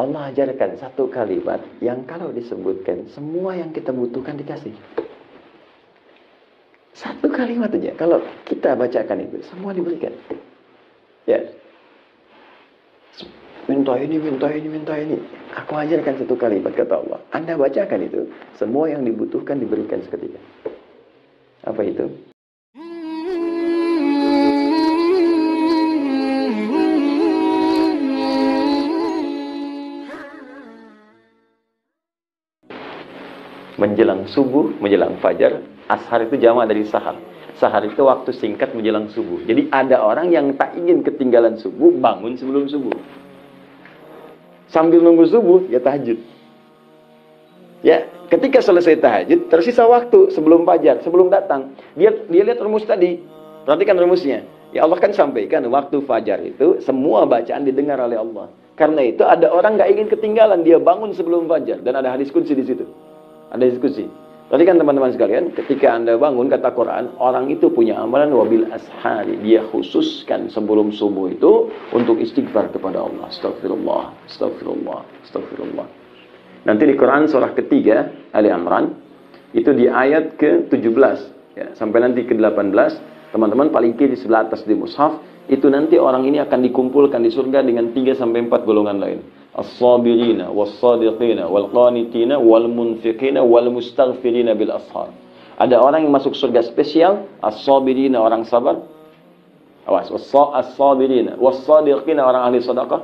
Allah ajarkan satu kalimat yang kalau disebutkan semua yang kita butuhkan dikasih. Satu kalimat aja. Kalau kita bacakan itu semua diberikan. Ya. Minta ini, minta ini, minta ini. Aku ajarkan satu kalimat kata Allah. Anda bacakan itu, semua yang dibutuhkan diberikan seketika. Apa itu? Menjelang subuh, menjelang fajar, ashar itu jamak dari sahar. Sahar itu waktu singkat menjelang subuh. Jadi ada orang yang tak ingin ketinggalan subuh, bangun sebelum subuh. Sambil nunggu subuh, ya tahajud. Ya, ketika selesai tahajud, tersisa waktu sebelum fajar, sebelum datang. Dia lihat rumus tadi. Perhatikan rumusnya. Ya Allah kan sampaikan, waktu fajar itu semua bacaan didengar oleh Allah. Karena itu ada orang nggak ingin ketinggalan, dia bangun sebelum fajar. Dan ada hadis qudsi di situ. Ada diskusi. Tadi kan teman-teman sekalian, ketika Anda bangun, kata Quran, orang itu punya amalan wabil ashari. Dia khususkan sebelum subuh itu untuk istighfar kepada Allah. Astagfirullah, astagfirullah, astagfirullah. Nanti di Quran surah ketiga, Ali Imran, itu di ayat ke-17. Ya, sampai nanti ke-18, teman-teman paling kiri di sebelah atas di mushaf, itu nanti orang ini akan dikumpulkan di surga dengan 3-4 golongan lain. As-sabirina, was-sadiqina, wal-qanitina, wal-munfiqina, wal-mustaghfirina bil ashar. Ada orang yang masuk surga spesial, as-sabirina orang sabar. Awas, as-sabirina, was-sadiqina orang ahli sedekah.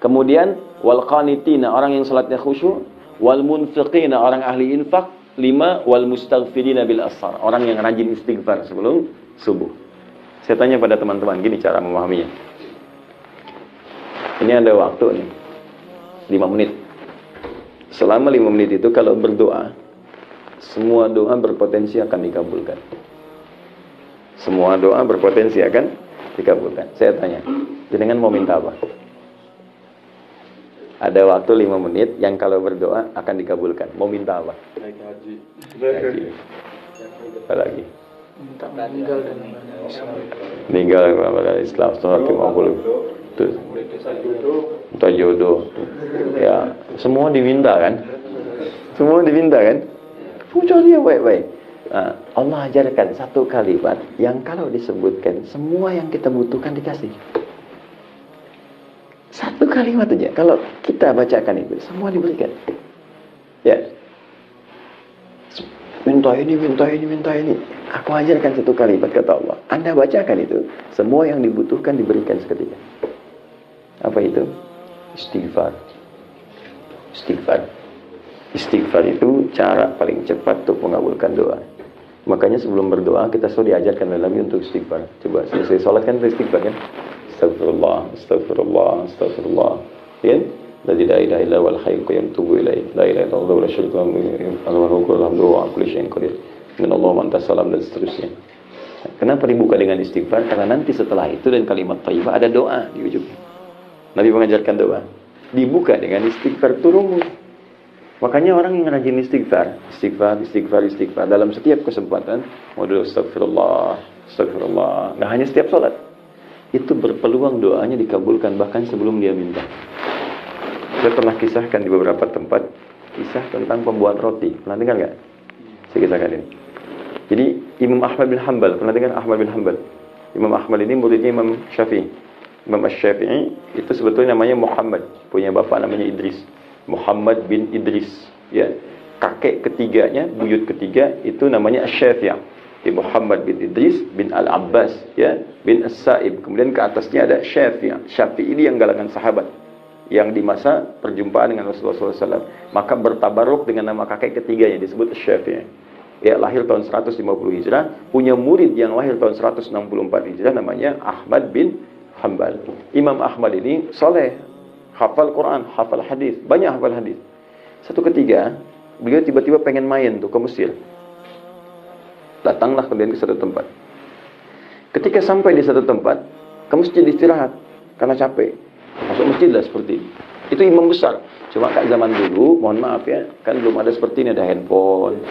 Kemudian wal-qanitina orang yang salatnya khusyuk, wal-munfiqina orang ahli infak. 5, wal-mustaghfirina bil ashar, orang yang rajin istighfar sebelum subuh. Saya tanya pada teman-teman, gini cara memahaminya. Ini ada waktu nih, 5 menit. Selama 5 menit itu kalau berdoa, semua doa berpotensi akan dikabulkan. Semua doa berpotensi akan dikabulkan. Saya tanya, jenengan mau minta apa? Ada waktu 5 menit yang kalau berdoa akan dikabulkan. Mau minta apa? Naik haji. Apa lagi? Minta meninggal dan Islam. Meninggal dalam Islam. Minta jodoh. Ya, semua diminta kan? Semua diminta kan? Pucuk dia baik-baik. Nah, Allah ajarkan satu kalimat yang kalau disebutkan semua yang kita butuhkan dikasih. Satu kalimat aja. Kalau kita bacakan itu semua diberikan. Ya. Minta ini, minta ini, minta ini. Aku ajarkan satu kalimat kata Allah. Anda bacakan itu, semua yang dibutuhkan diberikan seketika. Apa itu? Istighfar. Istighfar. Istighfar itu cara paling cepat untuk mengabulkan doa. Makanya sebelum berdoa kita selalu diajarkan dalamnya untuk istighfar. Coba selesai sholat kan istighfar kan? Astagfirullah, astagfirullah, astagfirullah. Ya? La ilaha illa wal hayyul qayyum tubu ilaih. La ilaha illallah wa la syarika lahu alhamdulillah wa kulli syai'in qadir. Minallahu man tasalam dan seterusnya. Kenapa dibuka dengan istighfar? Karena nanti setelah itu dan kalimat thayyibah ada doa di ujungnya. Nabi mengajarkan doa. Dibuka dengan istighfar turun. Makanya orang yang rajin istighfar, istighfar dalam setiap kesempatan, modul astagfirullah, astagfirullah. Nggak hanya setiap sholat. Itu berpeluang doanya dikabulkan bahkan sebelum dia minta. Saya pernah kisahkan di beberapa tempat kisah tentang pembuat roti. Pernah dengar nggak? Saya kisahkan ini. Jadi Imam Ahmad bin Hanbal, pernah dengar Ahmad bin Hanbal? Imam Ahmad ini muridnya Imam Syafi'i. Imam Syafi'i itu sebetulnya namanya Muhammad, punya bapak namanya Idris. Muhammad bin Idris, ya. Kakek ketiganya, buyut ketiga itu namanya Asy-Syafi'i. Muhammad bin Idris bin Al-Abbas, ya, bin As-Sa'ib. Kemudian ke atasnya ada Syafi'i. Syafi'i ini yang galangan sahabat yang di masa perjumpaan dengan Rasulullah SAW. Maka bertabaruk dengan nama kakek ketiganya disebut Syafi'i. Ya, lahir tahun 150 Hijrah, punya murid yang lahir tahun 164 Hijrah namanya Ahmad bin Hanbal. Imam Ahmad ini soleh, hafal Quran, hafal hadis, banyak hafal hadis. Satu ketika beliau tiba-tiba pengen main tuh ke Mesir. Datanglah kemudian ke satu tempat. Ketika sampai di satu tempat, ke masjid istirahat karena capek. Masuk masjid lah seperti ini. Itu imam besar. Cuma kan zaman dulu, mohon maaf ya, kan belum ada seperti ini, ada handphone,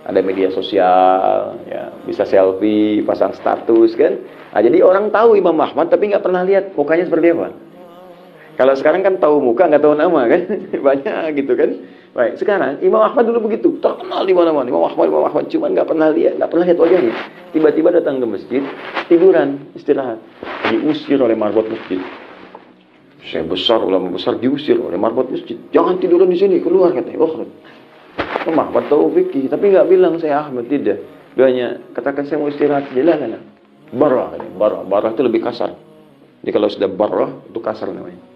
ada media sosial, ya, bisa selfie, pasang status kan. Nah, jadi orang tahu Imam Ahmad tapi nggak pernah lihat mukanya seperti apa. Kalau sekarang kan tahu muka nggak tahu nama kan, banyak gitu kan. Baik, sekarang Imam Ahmad dulu begitu, terkenal di mana-mana. Imam Ahmad, cuman nggak pernah lihat wajahnya. Tiba-tiba datang ke masjid, tiduran, istirahat, diusir oleh marbot masjid. Saya besar, ulama besar diusir oleh marbot masjid. Jangan tiduran di sini, keluar katanya. Oh, Imam Ahmad tahu fikih, tapi nggak bilang saya Ahmad, tidak. Dia hanya katakan saya mau istirahat, jalan. Barah itu lebih kasar. Jadi kalau sudah barah itu kasar namanya.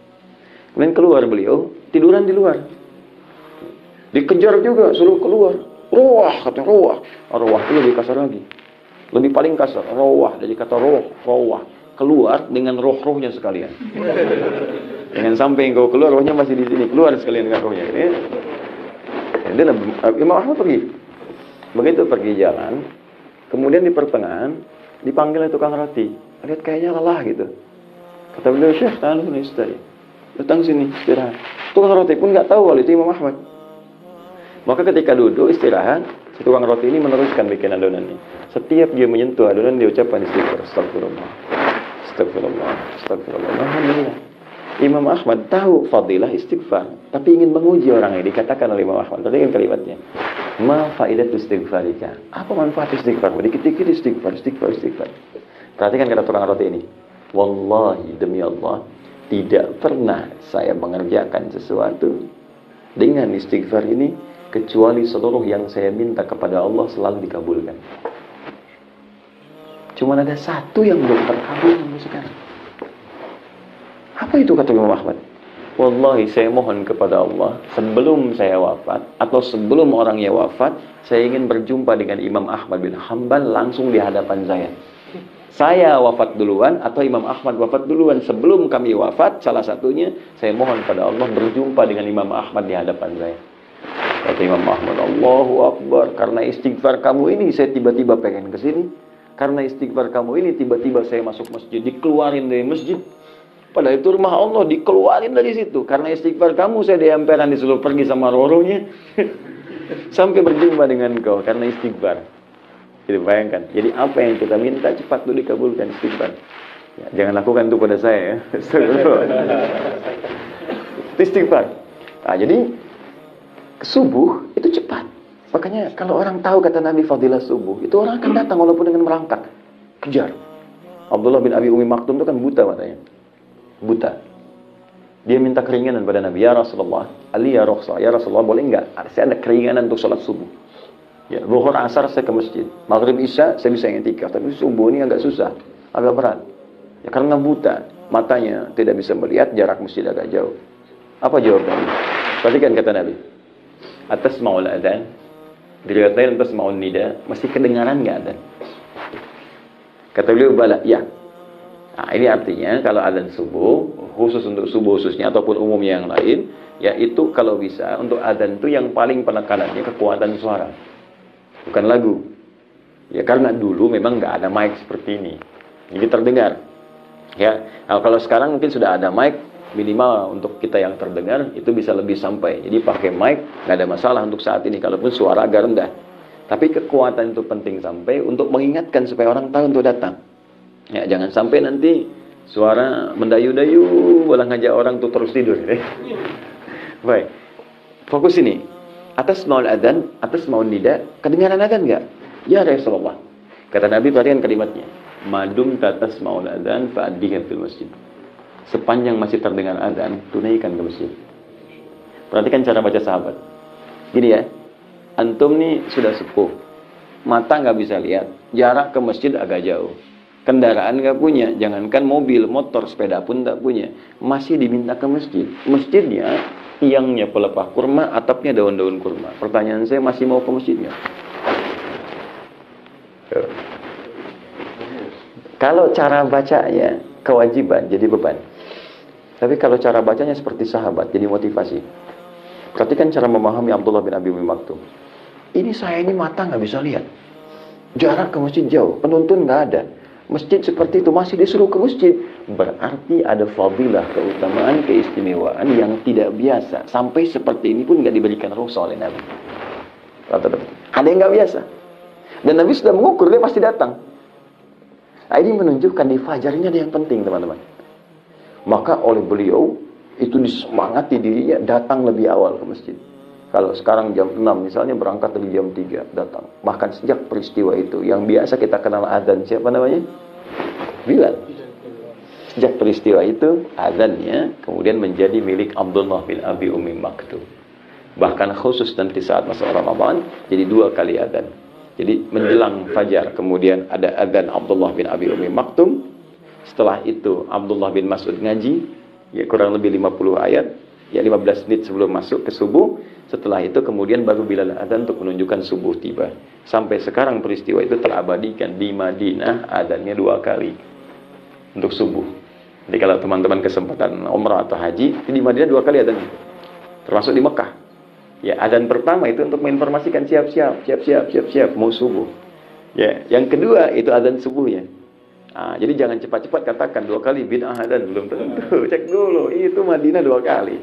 Kemudian keluar beliau, tiduran di luar. Dikejar juga, suruh keluar. Roh, kata roh. Roh itu lebih kasar lagi. Lebih paling kasar. Roh, dari kata roh. Keluar dengan roh-rohnya sekalian. Jangan sampai engkau keluar, rohnya masih di sini. Keluar sekalian dengan rohnya. Dia Imam Ahmad pergi. Begitu pergi jalan, kemudian di pertengahan dipanggil oleh tukang roti. Lihat kayaknya lelah gitu. Kata beliau, Syekh, ta'alu istirahat. Datang sini, istirahat. Tukang roti pun nggak tahu kalau itu Imam Ahmad. Maka ketika duduk istirahat, si tukang roti ini meneruskan bikin adonan ini. Setiap dia menyentuh adonan, dia ucapkan istighfar. Astagfirullah. Alhamdulillah. Imam Ahmad tahu fadilah istighfar, tapi ingin menguji orang ini. Dikatakan oleh Imam Ahmad, tadi kan kalimatnya, ma faidatu istighfarika. Apa manfaat istighfar? Dikit-dikit istighfar. Perhatikan kata tukang roti ini. Wallahi, demi Allah, tidak pernah saya mengerjakan sesuatu dengan istighfar ini kecuali seluruh yang saya minta kepada Allah selalu dikabulkan. Cuma ada satu yang belum terkabul sampai sekarang. Apa itu kata Imam Ahmad? Wallahi, saya mohon kepada Allah sebelum saya wafat atau sebelum orangnya wafat, saya ingin berjumpa dengan Imam Ahmad bin Hanbal langsung di hadapan saya. Saya wafat duluan atau Imam Ahmad wafat duluan. Sebelum kami wafat, salah satunya saya mohon pada Allah berjumpa dengan Imam Ahmad di hadapan saya. Kata Imam Ahmad, Allahu Akbar, karena istighfar kamu ini saya tiba-tiba pengen ke sini. Karena istighfar kamu ini tiba-tiba saya masuk masjid, dikeluarin dari masjid. Padahal itu rumah Allah, dikeluarin dari situ. Karena istighfar kamu saya di emperan disuruh pergi sama roronya. Sampai berjumpa dengan kau karena istighfar. Jadi bayangkan, jadi apa yang kita minta cepat itu dikabulkan, istighfar. Ya, jangan lakukan itu pada saya ya. Istighfar. Nah, jadi subuh itu cepat. Makanya kalau orang tahu kata Nabi fadilah subuh, itu orang akan datang walaupun dengan merangkak. Kejar. Abdullah bin Abi Umi Maktum itu kan buta matanya. Buta. Dia minta keringanan pada Nabi, ya Rasulullah, Ali ya Rasulullah, ya Rasulullah, boleh enggak? Saya ada keringanan untuk sholat subuh. Ya, zuhur asar saya ke masjid. Maghrib isya saya bisa i'tikaf, tapi subuh ini agak susah, agak berat. Ya karena buta, matanya tidak bisa melihat, jarak masjid agak jauh. Apa jawabannya? Perhatikan kata Nabi. Atas ma'ul adhan, diriwayat lain atas ma'ul nida, masih kedengaran enggak adhan? Kata beliau, bala, ya. Nah, ini artinya kalau adzan subuh, khusus untuk subuh khususnya ataupun umumnya yang lain, yaitu kalau bisa untuk adzan itu yang paling penekanannya kekuatan suara, bukan lagu. Ya karena dulu memang nggak ada mic seperti ini, jadi terdengar. Ya, nah, kalau sekarang mungkin sudah ada mic, minimal untuk kita yang terdengar itu bisa lebih sampai. Jadi pakai mic nggak ada masalah untuk saat ini, kalaupun suara agak rendah. Tapi kekuatan itu penting sampai untuk mengingatkan supaya orang tahu untuk datang. Ya, jangan sampai nanti suara mendayu-dayu malah ngajak orang tuh terus tidur. Baik. Fokus ini. Atas maul adzan, atas maul nida, kedengaran adzan enggak? Ya Rasulullah. Kata Nabi, perhatikan kalimatnya. Madum tatas maul adzan fa'addiha fil masjid. Sepanjang masih terdengar adzan, tunaikan ke masjid. Perhatikan cara baca sahabat. Gini ya. Antum nih sudah sepuh. Mata nggak bisa lihat, jarak ke masjid agak jauh. Kendaraan nggak punya, jangankan mobil, motor, sepeda pun nggak punya, masih diminta ke masjid. Masjidnya tiangnya pelepah kurma, atapnya daun-daun kurma. Pertanyaan saya, masih mau ke masjidnya? Kalau cara bacanya kewajiban, jadi beban. Tapi kalau cara bacanya seperti sahabat, jadi motivasi. Perhatikan cara memahami Abdullah bin Abi Umi Maktum. Ini saya ini mata nggak bisa lihat, jarak ke masjid jauh, penuntun nggak ada. Masjid seperti itu masih disuruh ke masjid. Berarti ada fadilah, keutamaan, keistimewaan yang tidak biasa. Sampai seperti ini pun nggak diberikan rukhsah oleh Nabi. Ada yang nggak biasa. Dan Nabi sudah mengukur, dia pasti datang. Nah, ini menunjukkan di fajar ini ada yang penting, teman-teman. Maka oleh beliau, itu disemangati dirinya datang lebih awal ke masjid. Kalau sekarang jam 6 misalnya berangkat dari jam 3 datang. Bahkan sejak peristiwa itu yang biasa kita kenal adzan siapa namanya? Bilal. Sejak peristiwa itu adzannya kemudian menjadi milik Abdullah bin Abi Ummi Maktum. Bahkan khusus nanti saat masa Ramadan jadi 2 kali adzan. Jadi menjelang fajar kemudian ada adzan Abdullah bin Abi Ummi Maktum. Setelah itu Abdullah bin Mas'ud ngaji ya kurang lebih 50 ayat ya 15 menit sebelum masuk ke subuh. Setelah itu kemudian baru Bilal adzan untuk menunjukkan subuh tiba. Sampai sekarang peristiwa itu terabadikan di Madinah adzannya 2 kali untuk subuh. Jadi kalau teman-teman kesempatan umrah atau haji di Madinah 2 kali adzannya. Termasuk di Mekah. Ya, adzan pertama itu untuk menginformasikan siap-siap mau subuh. Ya, yang kedua itu adzan subuhnya. Nah, jadi jangan cepat-cepat katakan 2 kali bid'ah adzan belum tentu. Cek dulu, itu Madinah 2 kali.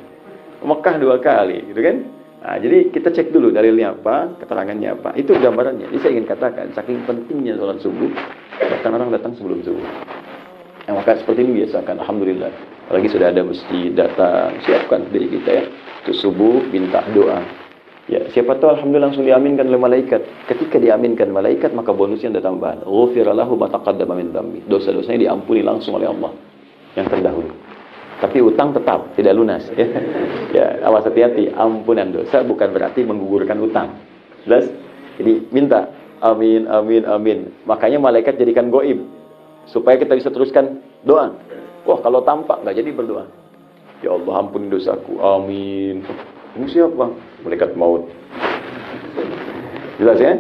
Mekah 2 kali, gitu kan? Nah, jadi kita cek dulu dalilnya apa, keterangannya apa. Itu gambarannya. Jadi saya ingin katakan saking pentingnya sholat subuh, bahkan orang datang sebelum subuh. Yang maka seperti ini biasakan, alhamdulillah. Apalagi sudah ada masjid datang, siapkan diri kita ya. Untuk subuh minta doa. Ya, siapa tahu alhamdulillah langsung diaminkan oleh malaikat. Ketika diaminkan malaikat maka bonusnya ada tambahan. Ghufira lahu ma taqaddama min dzambi. Dosa-dosanya diampuni langsung oleh Allah yang terdahulu. Tapi utang tetap tidak lunas ya. Ya, awas hati-hati, ampunan dosa bukan berarti menggugurkan utang. Jelas? Jadi minta amin amin amin. Makanya malaikat jadikan goib supaya kita bisa teruskan doa. Wah, kalau tampak nggak jadi berdoa. Ya Allah ampuni dosaku. Amin. Ini siapa? Malaikat maut. Jelas ya?